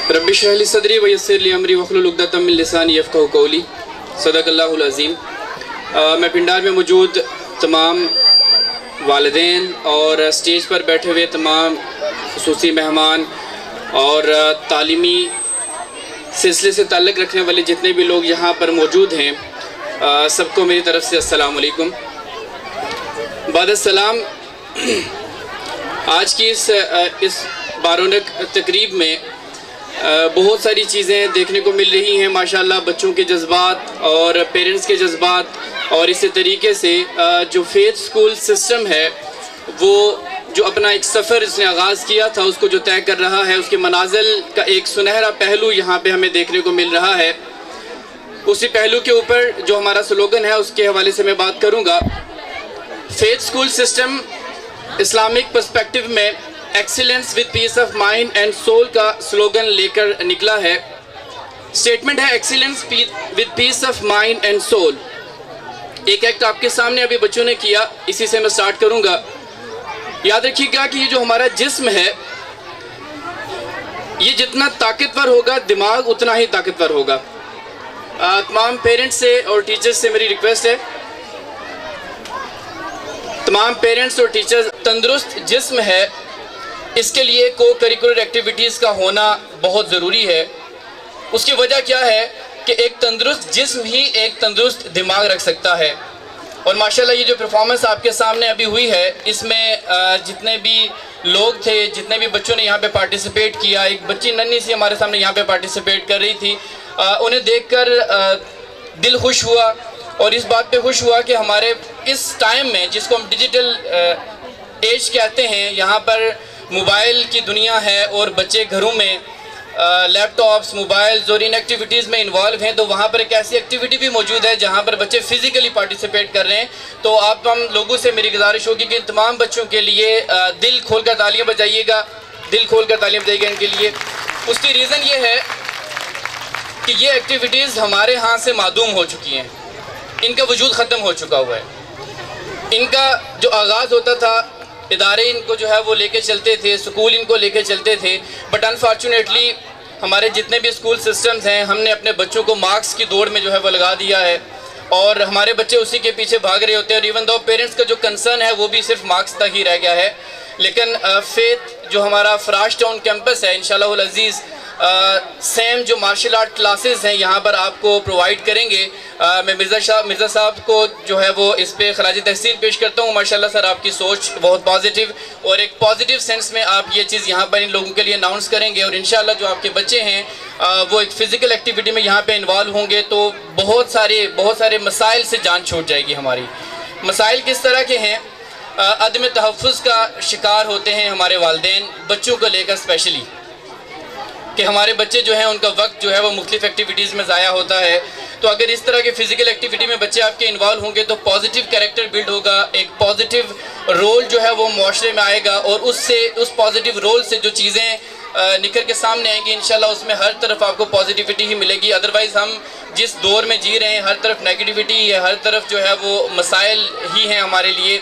رب اشرح لی صدری ویسر لی امری واحلل عقدۃ من لسانی یفقہوا قولی۔ صدق اللہ العظیم۔ میں پنڈال میں موجود تمام والدین اور اسٹیج پر بیٹھے ہوئے تمام خصوصی مہمان اور تعلیمی سلسلے سے تعلق رکھنے والے جتنے بھی لوگ یہاں پر موجود ہیں، سب کو میری طرف سے السلام علیکم۔ بعد السلام، آج کی اس بارونق تقریب میں بہت ساری چیزیں دیکھنے کو مل رہی ہیں ماشاءاللہ، بچوں کے جذبات اور پیرنٹس کے جذبات، اور اسی طریقے سے جو فیتھ سکول سسٹم ہے وہ جو اپنا ایک سفر اس نے آغاز کیا تھا اس کو جو طے کر رہا ہے، اس کے منازل کا ایک سنہرا پہلو یہاں پہ ہمیں دیکھنے کو مل رہا ہے۔ اسی پہلو کے اوپر جو ہمارا سلوگن ہے اس کے حوالے سے میں بات کروں گا۔ Faith school system Islamic perspective میں excellence with peace of mind and soul کا سلوگن لے کر نکلا ہے۔ سٹیٹمنٹ ہے excellence with peace of mind and soul. ایک ایکٹ آپ کے سامنے ابھی بچوں نے کیا، اسی سے میں سٹارٹ کروں گا۔ یاد رکھیے گا کہ یہ جو ہمارا جسم ہے یہ جتنا طاقتور ہوگا دماغ اتنا ہی طاقتور ہوگا۔ تمام پیرنٹس سے اور ٹیچرز سے میری ریکویسٹ ہے، تمام پیرنٹس اور ٹیچرز، تندرست جسم ہے اس کے لیے کو کریکولر ایکٹیویٹیز کا ہونا بہت ضروری ہے۔ اس کی وجہ کیا ہے کہ ایک تندرست جسم ہی ایک تندرست دماغ رکھ سکتا ہے۔ اور ماشاءاللہ یہ جو پرفارمنس آپ کے سامنے ابھی ہوئی ہے اس میں جتنے بھی لوگ تھے، جتنے بھی بچوں نے یہاں پہ پارٹیسپیٹ کیا، ایک بچی ننھی سی ہمارے سامنے یہاں پہ پارٹیسپیٹ کر رہی تھی، انہیں دیکھ کر دل خوش ہوا، اور اس بات پہ خوش ہوا کہ ہمارے اس ٹائم میں جس کو ہم ڈیجیٹل ایج کہتے ہیں، یہاں پر موبائل کی دنیا ہے اور بچے گھروں میں لیپ ٹاپس، موبائلز اور ان ایکٹیویٹیز میں انوالو ہیں، تو وہاں پر ایک ایسی ایکٹیویٹی بھی موجود ہے جہاں پر بچے فزیکلی پارٹیسپیٹ کر رہے ہیں۔ تو آپ ہم لوگوں سے میری گزارش ہوگی کہ ان تمام بچوں کے لیے دل کھول کر تالیاں بجائیے گا، دل کھول کر تالیاں بجائیے گا ان کے لیے۔ اس کی ریزن یہ ہے کہ یہ ایکٹیویٹیز ہمارے ہاں سے معدوم ہو چکی ہیں، ان کا وجود ختم ہو چکا ہوا ہے۔ ان کا جو آغاز ہوتا تھا، ادارے ان کو جو ہے وہ لے کے چلتے تھے، سکول ان کو لے کے چلتے تھے، بٹ انفارچونیٹلی ہمارے جتنے بھی سکول سسٹمز ہیں ہم نے اپنے بچوں کو مارکس کی دوڑ میں جو ہے وہ لگا دیا ہے، اور ہمارے بچے اسی کے پیچھے بھاگ رہے ہوتے ہیں، اور ایون دو پیرنٹس کا جو کنسرن ہے وہ بھی صرف مارکس تک ہی رہ گیا ہے۔ لیکن فیتھ جو ہمارا فراش ٹاؤن کیمپس ہے انشاءاللہ العزیز سیم جو مارشل آرٹ کلاسز ہیں یہاں پر آپ کو پرووائڈ کریں گے۔ میں مرزا صاحب کو جو ہے وہ اس پہ خراج تحسین پیش کرتا ہوں۔ ماشاءاللہ سر، آپ کی سوچ بہت پازیٹیو، اور ایک پازیٹیو سینس میں آپ یہ چیز یہاں پر ان لوگوں کے لیے اناؤنس کریں گے، اور انشاءاللہ جو آپ کے بچے ہیں وہ ایک فزیکل ایکٹیویٹی میں یہاں پہ انوالو ہوں گے تو بہت سارے مسائل سے جان چھوٹ جائے گی ہماری۔ مسائل کس طرح کے ہیں؟ عدم تحفظ کا شکار ہوتے ہیں ہمارے والدین بچوں کو لے کر، اسپیشلی کہ ہمارے بچے جو ہیں ان کا وقت جو ہے وہ مختلف ایکٹیویٹیز میں ضائع ہوتا ہے۔ تو اگر اس طرح کے فزیکل ایکٹیویٹی میں بچے آپ کے انوالو ہوں گے تو پازیٹیو کیریکٹر بلڈ ہوگا، ایک پازیٹیو رول جو ہے وہ معاشرے میں آئے گا، اور اس پازیٹیو رول سے جو چیزیں نکل کے سامنے آئیں گی انشاءاللہ اس میں ہر طرف آپ کو پازیٹیوٹی ہی ملے گی۔ ادروائز ہم جس دور میں جی رہے ہیں ہر طرف نیگیٹیوٹی ہے، ہر طرف جو ہے وہ مسائل ہی ہیں ہمارے لیے۔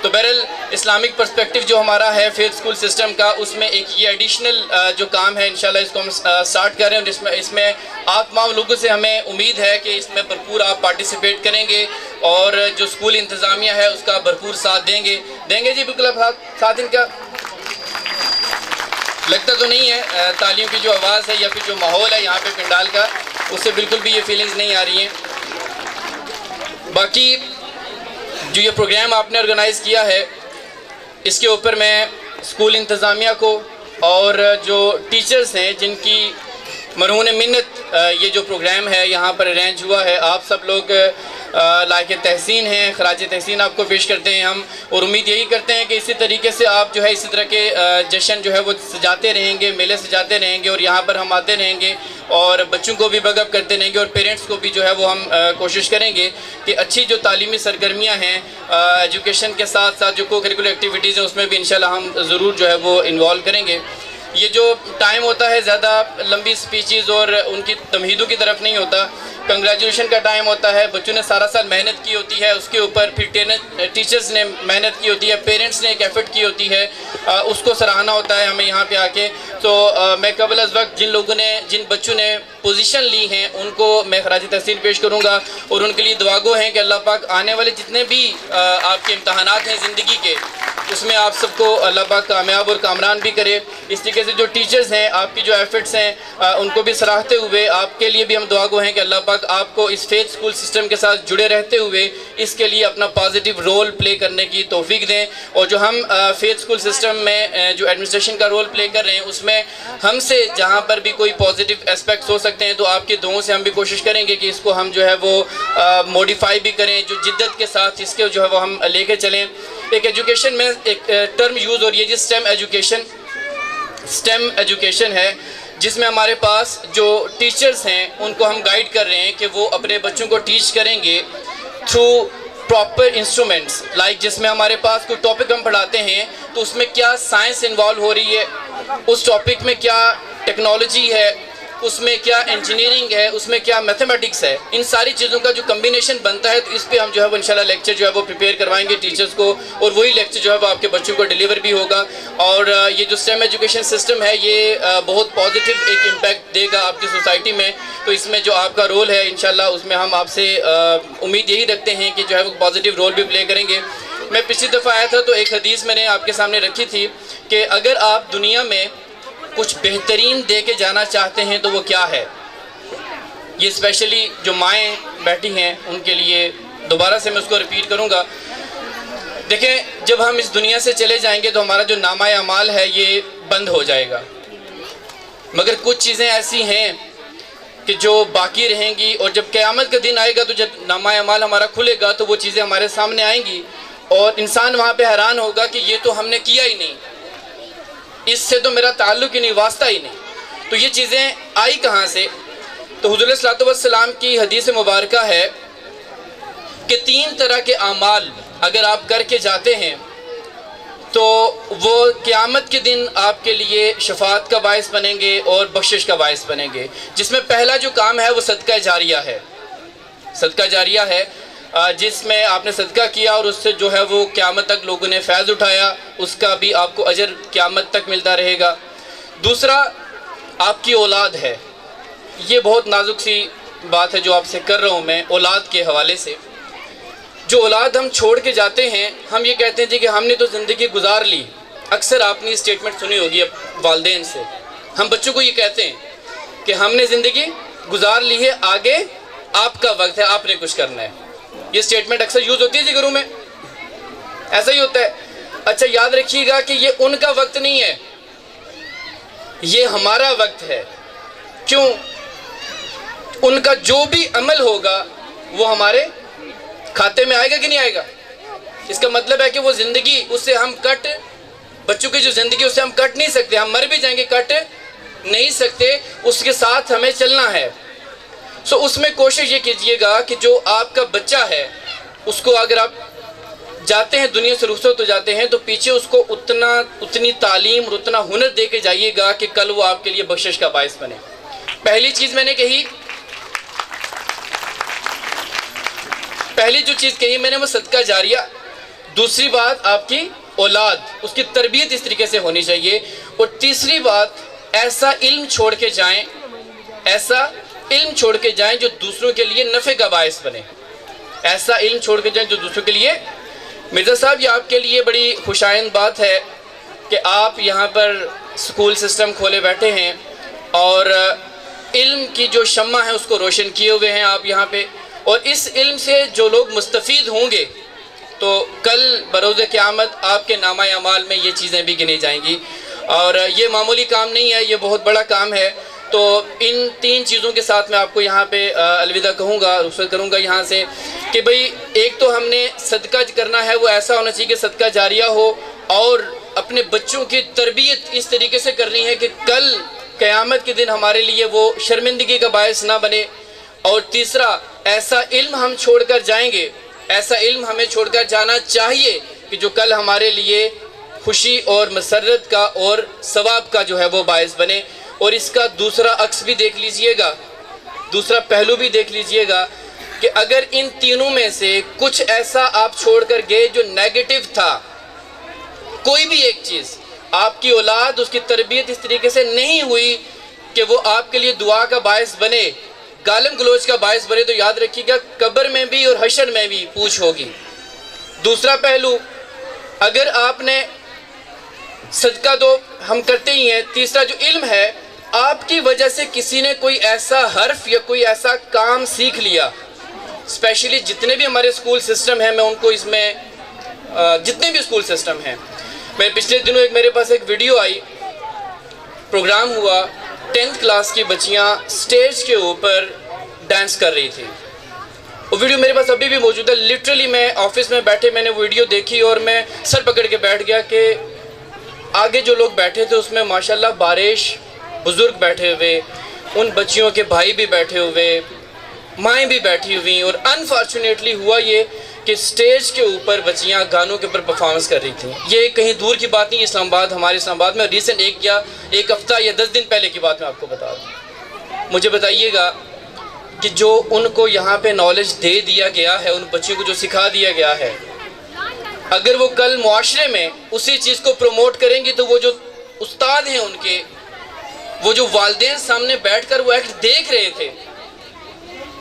تو بہرحال اسلامک پرسپیکٹیو جو ہمارا ہے فیتھ سکول سسٹم کا، اس میں ایک یہ ایڈیشنل جو کام ہے انشاءاللہ اس کو ہم سٹارٹ کر رہے ہیں، اور اس میں آپ تمام لوگوں سے ہمیں امید ہے کہ اس میں بھرپور آپ پارٹیسپیٹ کریں گے، اور جو اسکول انتظامیہ ہے اس کا بھرپور ساتھ دیں گے جی، بالکل آپ ساتھ ان کا لگتا تو نہیں ہے تالیوں کی جو آواز ہے یا پھر جو ماحول ہے یہاں پہ پنڈال کا، اس سے بالکل بھی یہ فیلنگز نہیں آ رہی ہیں۔ باقی جو یہ پروگرام آپ نے آرگنائز کیا ہے اس کے اوپر میں اسکول انتظامیہ کو اور جو ٹیچرز ہیں جن کی مرہون منت یہ جو پروگرام ہے یہاں پر ارینج ہوا ہے، آپ سب لوگ لائق تحسین ہیں، خراج تحسین آپ کو پیش کرتے ہیں ہم، اور امید یہی کرتے ہیں کہ اسی طریقے سے آپ جو ہے اسی طرح کے جشن جو ہے وہ سجاتے رہیں گے، میلے سجاتے رہیں گے، اور یہاں پر ہم آتے رہیں گے اور بچوں کو بھی بگ اپ کرتے رہیں گے، اور پیرنٹس کو بھی جو ہے وہ ہم کوشش کریں گے کہ اچھی جو تعلیمی سرگرمیاں ہیں ایجوکیشن کے ساتھ ساتھ جو کو کریکولر ایکٹیویٹیز ہیں اس میں بھی انشاءاللہ ہم ضرور جو ہے وہ انوالو کریں گے۔ یہ جو ٹائم ہوتا ہے زیادہ لمبی سپیچز اور ان کی تمہیدوں کی طرف نہیں ہوتا، کنگریجولیشن کا ٹائم ہوتا ہے، بچوں نے سارا سال محنت کی ہوتی ہے، اس کے اوپر پھر ٹیچرز نے محنت کی ہوتی ہے، پیرنٹس نے ایک ایفرٹ کی ہوتی ہے، اس کو سراہنا ہوتا ہے ہمیں یہاں پہ آ کے۔ تو میں قبل از وقت جن بچوں نے پوزیشن لی ہیں ان کو میں خراج تحسین پیش کروں گا، اور ان کے لیے دعا گو ہیں کہ اللہ پاک آنے والے جتنے بھی آپ کے امتحانات ہیں زندگی کے، اس میں آپ سب کو اللہ پاک کامیاب اور کامران بھی کرے۔ اس طریقے سے جو ٹیچرز ہیں، آپ کی جو ایفرٹس ہیں ان کو بھی سراہتے ہوئے آپ کے لیے بھی ہم دعا گو ہیں کہ اللہ پاک آپ کو اس فیتھ اسکول سسٹم کے ساتھ جڑے رہتے ہوئے اس کے لیے اپنا پازیٹیو رول پلے کرنے کی توفیق دیں، اور جو ہم فیتھ اسکول سسٹم میں جو ایڈمنسٹریشن کا رول پلے کر رہے ہیں اس میں ہم سے جہاں پر بھی کوئی پازیٹیو اسپیکٹس ہو سکتے ہیں تو آپ کی دعاؤں سے ہم بھی کوشش کریں گے کہ اس کو ہم جو ہے وہ موڈیفائی بھی کریں، جو جدت کے ساتھ اس کے جو ہے وہ ہم لے کے چلیں۔ ایک ایجوکیشن میں ایک ٹرم یوز ہو رہی ہے جس سٹیم ایجوکیشن ہے، جس میں ہمارے پاس جو ٹیچرز ہیں ان کو ہم گائیڈ کر رہے ہیں کہ وہ اپنے بچوں کو ٹیچ کریں گے تھرو پراپر انسٹرومنٹس، لائک جس میں ہمارے پاس کوئی ٹاپک ہم پڑھاتے ہیں تو اس میں کیا سائنس انوالو ہو رہی ہے، اس ٹاپک میں کیا ٹیکنالوجی ہے، اس میں کیا انجینئرنگ ہے، اس میں کیا میتھمیٹکس ہے، ان ساری چیزوں کا جو کمبینیشن بنتا ہے تو اس پہ ہم جو ہے وہ انشاءاللہ لیکچر جو ہے وہ پریپیئر کروائیں گے ٹیچرز کو، اور وہی لیکچر جو ہے وہ آپ کے بچوں کو ڈیلیور بھی ہوگا۔ اور یہ جو سٹیم ایجوکیشن سسٹم ہے یہ بہت پازیٹیو ایک امپیکٹ دے گا آپ کی سوسائٹی میں، تو اس میں جو آپ کا رول ہے انشاءاللہ اس میں ہم آپ سے امید یہی رکھتے ہیں کہ جو ہے وہ پازیٹیو رول بھی پلے کریں گے۔ میں پچھلی دفعہ آیا تھا تو ایک حدیث میں نے آپ کے سامنے رکھی تھی کہ اگر آپ دنیا میں کچھ بہترین دے کے جانا چاہتے ہیں تو وہ کیا ہے؟ یہ اسپیشلی جو مائیں بیٹھی ہیں ان کے لیے دوبارہ سے میں اس کو ریپیٹ کروں گا۔ دیکھیں، جب ہم اس دنیا سے چلے جائیں گے تو ہمارا جو نامہ اعمال ہے یہ بند ہو جائے گا، مگر کچھ چیزیں ایسی ہیں کہ جو باقی رہیں گی، اور جب قیامت کا دن آئے گا تو جب نامہ اعمال ہمارا کھلے گا تو وہ چیزیں ہمارے سامنے آئیں گی، اور انسان وہاں پہ حیران ہوگا کہ یہ تو ہم نے کیا ہی نہیں، اس سے تو میرا تعلق ہی نہیں، واسطہ ہی نہیں، تو یہ چیزیں آئی کہاں سے؟ تو حضور صلی اللہ علیہ وسلم کی حدیث مبارکہ ہے کہ 3 طرح کے اعمال اگر آپ کر کے جاتے ہیں تو وہ قیامت کے دن آپ کے لیے شفاعت کا باعث بنیں گے اور بخشش کا باعث بنیں گے، جس میں پہلا جو کام ہے وہ صدقہ جاریہ ہے۔ صدقہ جاریہ ہے جس میں آپ نے صدقہ کیا اور اس سے جو ہے وہ قیامت تک لوگوں نے فیض اٹھایا، اس کا بھی آپ کو اجر قیامت تک ملتا رہے گا۔ دوسرا آپ کی اولاد ہے، یہ بہت نازک سی بات ہے جو آپ سے کر رہا ہوں میں اولاد کے حوالے سے۔ جو اولاد ہم چھوڑ کے جاتے ہیں، ہم یہ کہتے ہیں جی کہ ہم نے تو زندگی گزار لی، اکثر آپ نے اسٹیٹمنٹ سنی ہوگی والدین سے، ہم بچوں کو یہ کہتے ہیں کہ ہم نے زندگی گزار لی ہے، آگے آپ کا وقت ہے، آپ نے کچھ کرنا ہے۔ یہ اسٹیٹمنٹ اکثر یوز ہوتی ہے جی گھروں میں، ایسا ہی ہوتا ہے۔ اچھا یاد رکھیے گا کہ یہ ان کا وقت نہیں ہے، یہ ہمارا وقت ہے۔ کیوں؟ ان کا جو بھی عمل ہوگا وہ ہمارے کھاتے میں آئے گا کہ نہیں آئے گا؟ اس کا مطلب ہے کہ وہ زندگی اس سے ہم بچوں کی جو زندگی اس سے ہم کٹ نہیں سکتے، ہم مر بھی جائیں گے کٹ نہیں سکتے، اس کے ساتھ ہمیں چلنا ہے۔ سو اس میں کوشش یہ کیجئے گا کہ جو آپ کا بچہ ہے اس کو اگر آپ جاتے ہیں دنیا سے رخصت ہو جاتے ہیں تو پیچھے اس کو اتنی تعلیم اور اتنا ہنر دے کے جائیے گا کہ کل وہ آپ کے لیے بخشش کا باعث بنے۔ پہلی چیز میں نے کہی، پہلی جو چیز کہی میں نے وہ صدقہ جاریہ۔ دوسری بات آپ کی اولاد، اس کی تربیت اس طریقے سے ہونی چاہیے۔ اور تیسری بات ایسا علم چھوڑ کے جائیں، ایسا علم چھوڑ کے جائیں جو دوسروں کے لیے نفع کا باعث بنے، ایسا علم چھوڑ کے جائیں جو دوسروں کے لیے۔ مرزا صاحب یہ آپ کے لیے بڑی خوشائند بات ہے کہ آپ یہاں پر سکول سسٹم کھولے بیٹھے ہیں اور علم کی جو شمع ہے اس کو روشن کیے ہوئے ہیں آپ یہاں پہ، اور اس علم سے جو لوگ مستفید ہوں گے تو کل بروز قیامت آپ کے نامہ اعمال میں یہ چیزیں بھی گنی جائیں گی، اور یہ معمولی کام نہیں ہے، یہ بہت بڑا کام ہے۔ تو ان 3 چیزوں کے ساتھ میں آپ کو یہاں پہ الوداع کہوں گا، رخصت کروں گا یہاں سے، کہ بھئی ایک تو ہم نے صدقہ کرنا ہے وہ ایسا ہونا چاہیے کہ صدقہ جاریہ ہو، اور اپنے بچوں کی تربیت اس طریقے سے کرنی ہے کہ کل قیامت کے دن ہمارے لیے وہ شرمندگی کا باعث نہ بنے۔ اور تیسرا ایسا علم ہم چھوڑ کر جائیں گے، ایسا علم ہمیں چھوڑ کر جانا چاہیے کہ جو کل ہمارے لیے خوشی اور مسرت کا اور ثواب کا جو ہے وہ باعث بنے۔ اور اس کا دوسرا عکس بھی دیکھ لیجئے گا دوسرا پہلو بھی دیکھ لیجئے گا کہ اگر ان تینوں میں سے کچھ ایسا آپ چھوڑ کر گئے جو نیگیٹو تھا، کوئی بھی ایک چیز، آپ کی اولاد، اس کی تربیت اس طریقے سے نہیں ہوئی کہ وہ آپ کے لیے دعا کا باعث بنے، گالم گلوچ کا باعث بنے، تو یاد رکھیے گا قبر میں بھی اور حشر میں بھی پوچھ ہوگی۔ دوسرا پہلو، اگر آپ نے صدقہ تو ہم کرتے ہی ہیں، تیسرا جو علم ہے، آپ کی وجہ سے کسی نے کوئی ایسا حرف یا کوئی ایسا کام سیکھ لیا، اسپیشلی جتنے بھی ہمارے اسکول سسٹم ہیں، میں ان کو اس میں جتنے بھی اسکول سسٹم ہیں، میں پچھلے دنوں میرے پاس ایک ویڈیو آئی، پروگرام ہوا، 10th کلاس کی بچیاں سٹیج کے اوپر ڈانس کر رہی تھی۔ وہ ویڈیو میرے پاس ابھی بھی موجود ہے، لٹرلی میں آفس میں بیٹھے میں نے ویڈیو دیکھی اور میں سر پکڑ کے بیٹھ گیا کہ آگے جو لوگ بیٹھے تھے اس میں ماشاءاللہ بارش، بزرگ بیٹھے ہوئے، ان بچیوں کے بھائی بھی بیٹھے ہوئے، مائیں بھی بیٹھی ہوئی، اور انفارچونیٹلی ہوا یہ کہ سٹیج کے اوپر بچیاں گانوں کے اوپر پرفارمنس کر رہی تھیں۔ یہ کہیں دور کی بات نہیں، اسلام آباد، ہمارے اسلام آباد میں ریسنٹ ایک ہفتہ یا 10 دن پہلے کی بات میں آپ کو بتا دوں۔ مجھے بتائیے گا کہ جو ان کو یہاں پہ نالج دے دیا گیا ہے، ان بچیوں کو جو سکھا دیا گیا ہے، اگر وہ کل معاشرے میں اسی چیز کو پروموٹ کریں گی تو وہ جو استاد ہیں ان کے، وہ جو والدین سامنے بیٹھ کر وہ ایکٹ دیکھ رہے تھے،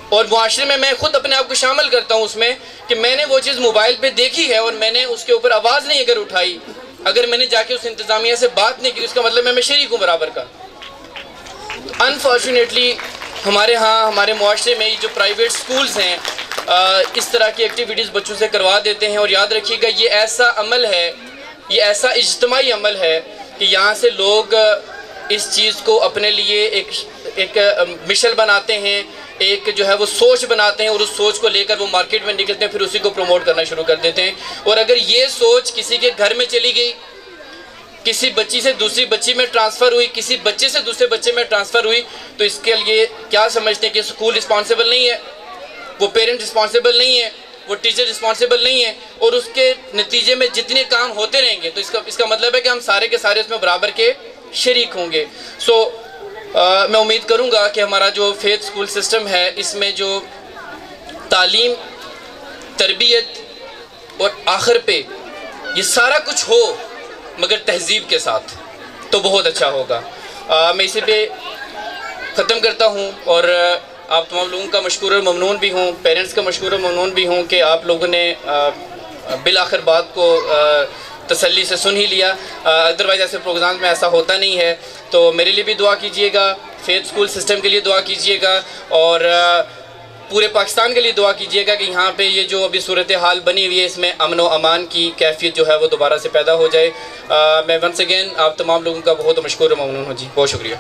اور معاشرے میں خود اپنے آپ کو شامل کرتا ہوں اس میں کہ میں نے وہ چیز موبائل پہ دیکھی ہے اور میں نے اس کے اوپر آواز نہیں اگر اٹھائی، اگر میں نے جا کے اس انتظامیہ سے بات نہیں کی، اس کا مطلب میں شریک ہوں برابر کا۔ انفارچونیٹلی ہمارے ہاں ہمارے معاشرے میں جو پرائیویٹ سکولز ہیں اس طرح کی ایکٹیویٹیز بچوں سے کروا دیتے ہیں، اور یاد رکھیے گا یہ ایسا عمل ہے، یہ ایسا اجتماعی عمل ہے کہ یہاں سے لوگ اس چیز کو اپنے لیے ایک مشل بناتے ہیں، ایک جو ہے وہ سوچ بناتے ہیں، اور اس سوچ کو لے کر وہ مارکیٹ میں نکلتے ہیں، پھر اسی کو پروموٹ کرنا شروع کر دیتے ہیں۔ اور اگر یہ سوچ کسی کے گھر میں چلی گئی، کسی بچی سے دوسری بچی میں ٹرانسفر ہوئی، کسی بچے سے دوسرے بچے میں ٹرانسفر ہوئی، تو اس کے لیے کیا سمجھتے ہیں کہ اسکول رسپانسیبل نہیں ہے، وہ پیرنٹ رسپانسیبل نہیں ہے، وہ ٹیچر رسپانسیبل نہیں ہے، اور اس کے نتیجے میں جتنے کام ہوتے رہیں گے تو اس کا مطلب ہے کہ ہم سارے کے سارے اس میں برابر کے شریک ہوں گے۔ میں امید کروں گا کہ ہمارا جو فیتھ اسکول سسٹم ہے اس میں جو تعلیم، تربیت اور آخر پہ یہ سارا کچھ ہو مگر تہذیب کے ساتھ تو بہت اچھا ہوگا۔ میں اسی پہ ختم کرتا ہوں، اور آپ تمام لوگوں کا مشکور و ممنون بھی ہوں، پیرنٹس کا مشکور و ممنون بھی ہوں کہ آپ لوگوں نے بالآخر بات کو تسلی سے سن ہی لیا، ادروائز ایسے پروگرام میں ایسا ہوتا نہیں ہے۔ تو میرے لیے بھی دعا کیجئے گا، فیتھ اسکول سسٹم کے لیے دعا کیجئے گا، اور پورے پاکستان کے لیے دعا کیجئے گا کہ یہاں پہ یہ جو ابھی صورتحال بنی ہوئی ہے اس میں امن و امان کی کیفیت جو ہے وہ دوبارہ سے پیدا ہو جائے۔ میں ونس اگین آپ تمام لوگوں کا بہت مشکور و ممنون ہوں جی، بہت شکریہ۔